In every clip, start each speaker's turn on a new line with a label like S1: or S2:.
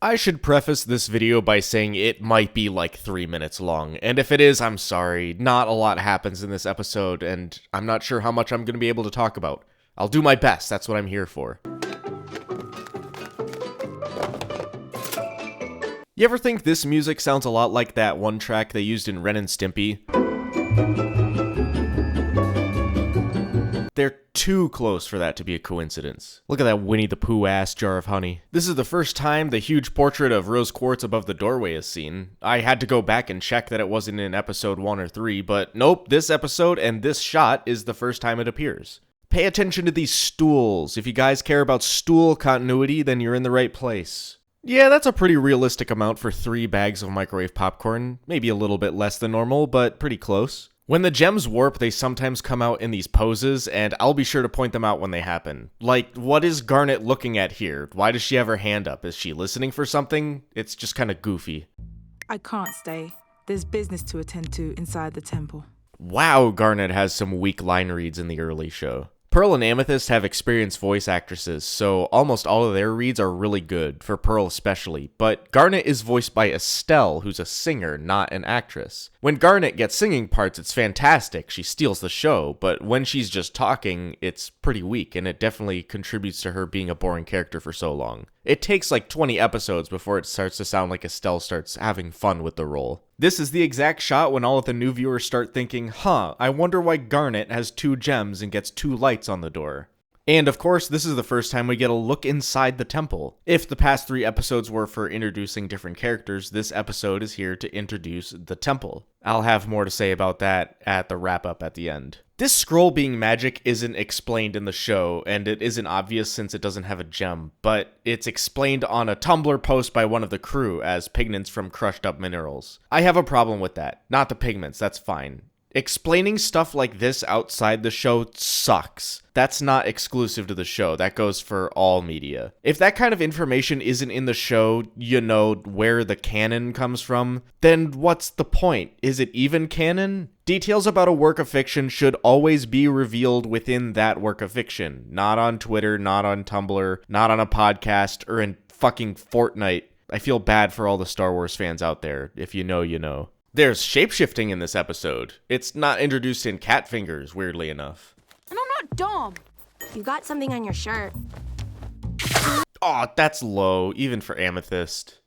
S1: I should preface this video by saying it might be like 3 minutes long, and if it is, I'm sorry. Not a lot happens in this episode, and I'm not sure how much I'm going to be able to talk about. I'll do my best, that's what I'm here for. You ever think this music sounds a lot like that one track they used in Ren and Stimpy? They're too close for that to be a coincidence. Look at that Winnie the Pooh ass jar of honey. This is the first time the huge portrait of Rose Quartz above the doorway is seen. I had to go back and check that it wasn't in episode 1 or 3, but nope, this episode and this shot is the first time it appears. Pay attention to these stools. If you guys care about stool continuity, then you're in the right place. Yeah, that's a pretty realistic amount for 3 bags of microwave popcorn. Maybe a little bit less than normal, but pretty close. When the gems warp, they sometimes come out in these poses, and I'll be sure to point them out when they happen. Like, what is Garnet looking at here? Why does she have her hand up? Is she listening for something? It's just kind of goofy.
S2: I can't stay. There's business to attend to inside the temple.
S1: Wow, Garnet has some weak line reads in the early show. Pearl and Amethyst have experienced voice actresses, so almost all of their reads are really good, for Pearl especially, but Garnet is voiced by Estelle, who's a singer, not an actress. When Garnet gets singing parts, it's fantastic, she steals the show, but when she's just talking, it's pretty weak, and it definitely contributes to her being a boring character for so long. It takes like 20 episodes before it starts to sound like Estelle starts having fun with the role. This is the exact shot when all of the new viewers start thinking, I wonder why Garnet has 2 gems and gets 2 lights on the door. And of course, this is the first time we get a look inside the temple. If the past 3 episodes were for introducing different characters, this episode is here to introduce the temple. I'll have more to say about that at the wrap-up at the end. This scroll being magic isn't explained in the show, and it isn't obvious since it doesn't have a gem, but it's explained on a Tumblr post by one of the crew as pigments from crushed up minerals. I have a problem with that. Not the pigments, that's fine. Explaining stuff like this outside the show sucks. That's not exclusive to the show, that goes for all media. If that kind of information isn't in the show, you know, where the canon comes from, then what's the point? Is it even canon? Details about a work of fiction should always be revealed within that work of fiction. Not on Twitter, not on Tumblr, not on a podcast, or in fucking Fortnite. I feel bad for all the Star Wars fans out there. If you know, you know. There's shapeshifting in this episode. It's not introduced in cat fingers, weirdly enough.
S3: And I'm not dumb. You got something on your shirt.
S1: Aw, that's low, even for Amethyst.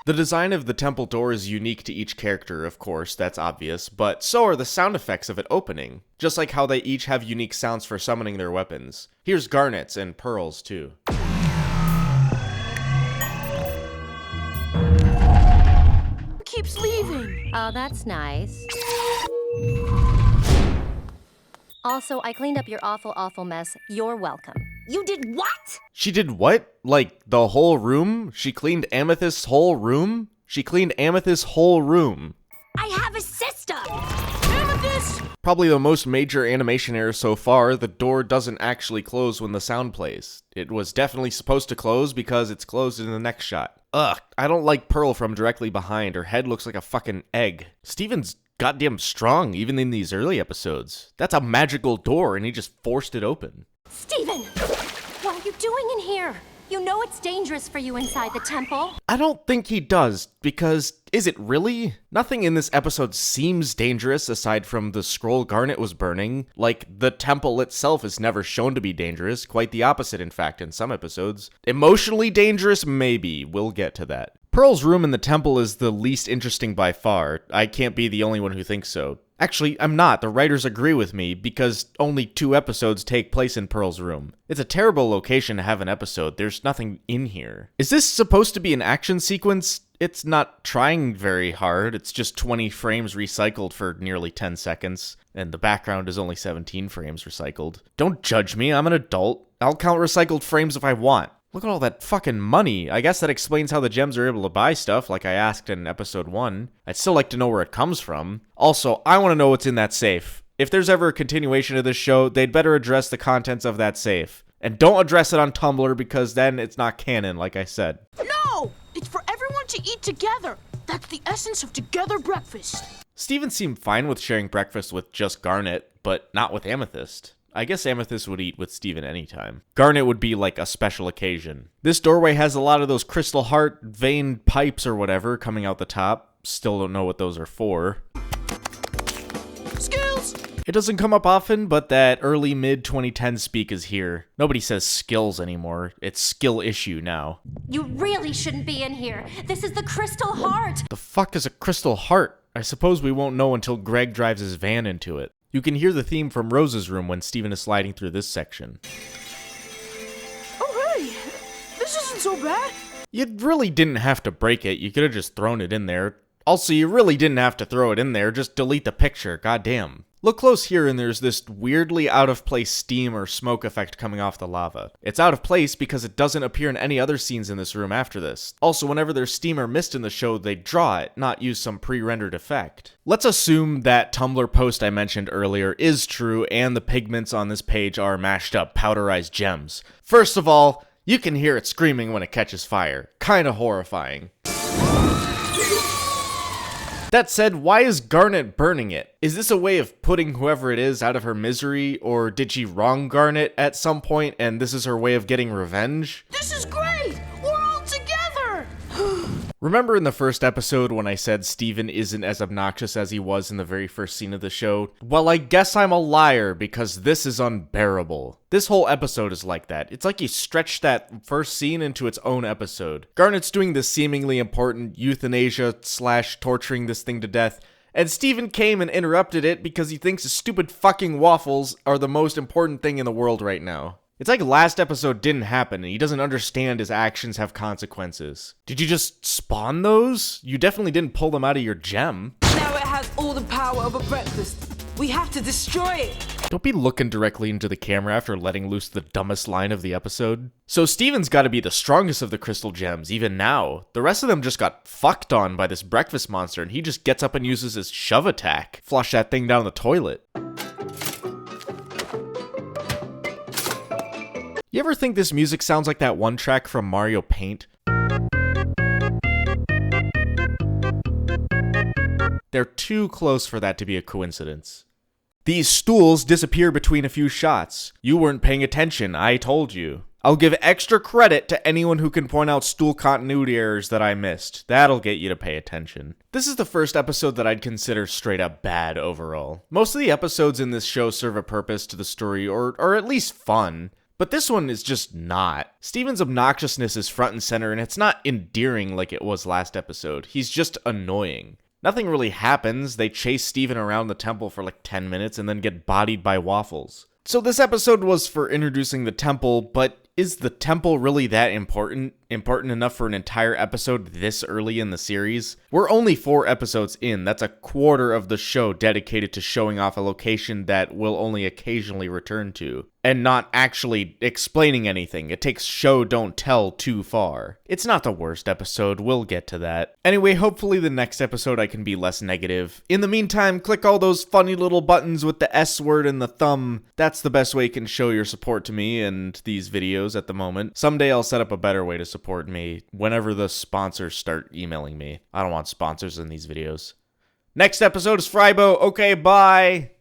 S1: The design of the temple door is unique to each character, of course, that's obvious, but so are the sound effects of it opening. Just like how they each have unique sounds for summoning their weapons. Here's Garnet's and Pearl's too.
S3: Keeps leaving.
S4: Oh, that's nice. Also, I cleaned up your awful mess. You're welcome.
S3: You did what?
S1: She did what? Like, the whole room? She cleaned Amethyst's whole room? She cleaned Amethyst's whole room.
S3: I have a sister! Amethyst!
S1: Probably the most major animation error so far, the door doesn't actually close when the sound plays. It was definitely supposed to close because it's closed in the next shot. Ugh, I don't like Pearl from directly behind. Her head looks like a fucking egg. Steven's goddamn strong, even in these early episodes. That's a magical door, and he just forced it open.
S4: Steven! What are you doing in here? You know it's dangerous for you inside the temple.
S1: I don't think he does, because is it really? Nothing in this episode seems dangerous aside from the scroll Garnet was burning. Like, the temple itself is never shown to be dangerous, quite the opposite in fact in some episodes. Emotionally dangerous? Maybe, we'll get to that. Pearl's room in the temple is the least interesting by far. I can't be the only one who thinks so. Actually, I'm not. The writers agree with me, because only 2 episodes take place in Pearl's room. It's a terrible location to have an episode. There's nothing in here. Is this supposed to be an action sequence? It's not trying very hard. It's just 20 frames recycled for nearly 10 seconds, and the background is only 17 frames recycled. Don't judge me, I'm an adult. I'll count recycled frames if I want. Look at all that fucking money. I guess that explains how the gems are able to buy stuff, like I asked in episode 1. I'd still like to know where it comes from. Also, I want to know what's in that safe. If there's ever a continuation of this show, they'd better address the contents of that safe. And don't address it on Tumblr, because then it's not canon, like I said.
S3: No! It's for everyone to eat together. That's the essence of together breakfast.
S1: Steven seemed fine with sharing breakfast with just Garnet, but not with Amethyst. I guess Amethyst would eat with Steven anytime. Garnet would be like a special occasion. This doorway has a lot of those crystal heart vein pipes or whatever coming out the top. Still don't know what those are for.
S3: Skills!
S1: It doesn't come up often, but that early mid-2010 speak is here. Nobody says skills anymore. It's skill issue now.
S4: You really shouldn't be in here. This is the Crystal Heart.
S1: The fuck is a crystal heart? I suppose we won't know until Greg drives his van into it. You can hear the theme from Rose's room when Steven is sliding through this section.
S3: Oh, hey! This isn't so bad.
S1: You really didn't have to break it. You could have just thrown it in there. Also, you really didn't have to throw it in there. Just delete the picture. Goddamn. Look close here and there's this weirdly out of place steam or smoke effect coming off the lava. It's out of place because it doesn't appear in any other scenes in this room after this. Also, whenever there's steam or mist in the show, they draw it, not use some pre-rendered effect. Let's assume that Tumblr post I mentioned earlier is true and the pigments on this page are mashed up powderized gems. First of all, you can hear it screaming when it catches fire. Kinda horrifying. That said, why is Garnet burning it? Is this a way of putting whoever it is out of her misery, or did she wrong Garnet at some point and this is her way of getting revenge?
S3: This is great! We're all together!
S1: Remember in the first episode when I said Steven isn't as obnoxious as he was in the very first scene of the show? Well, I guess I'm a liar because this is unbearable. This whole episode is like that. It's like he stretched that first scene into its own episode. Garnet's doing this seemingly important euthanasia / torturing this thing to death, and Steven came and interrupted it because he thinks his stupid fucking waffles are the most important thing in the world right now. It's like last episode didn't happen and he doesn't understand his actions have consequences. Did you just spawn those? You definitely didn't pull them out of your gem.
S2: Now it has all the power of a breakfast. We have to destroy it.
S1: Don't be looking directly into the camera after letting loose the dumbest line of the episode. So Steven's gotta be the strongest of the crystal gems, even now. The rest of them just got fucked on by this breakfast monster and he just gets up and uses his shove attack. Flush that thing down the toilet. You ever think this music sounds like that one track from Mario Paint? They're too close for that to be a coincidence. These stools disappear between a few shots. You weren't paying attention, I told you. I'll give extra credit to anyone who can point out stool continuity errors that I missed. That'll get you to pay attention. This is the first episode that I'd consider straight up bad overall. Most of the episodes in this show serve a purpose to the story, or at least fun. But this one is just not. Steven's obnoxiousness is front and center, and it's not endearing like it was last episode. He's just annoying. Nothing really happens. They chase Steven around the temple for like 10 minutes and then get bodied by waffles. So this episode was for introducing the temple, but is the temple really that important? Important enough for an entire episode this early in the series? We're only 4 episodes in. That's a quarter of the show dedicated to showing off a location that we'll only occasionally return to, and not actually explaining anything. It takes show don't tell too far. It's not the worst episode, we'll get to that. Anyway, hopefully the next episode I can be less negative. In the meantime, click all those funny little buttons with the S word and the thumb. That's the best way you can show your support to me and these videos at the moment. Someday I'll set up a better way to support me whenever the sponsors start emailing me. I don't want sponsors in these videos. Next episode is Frybo. Okay, bye!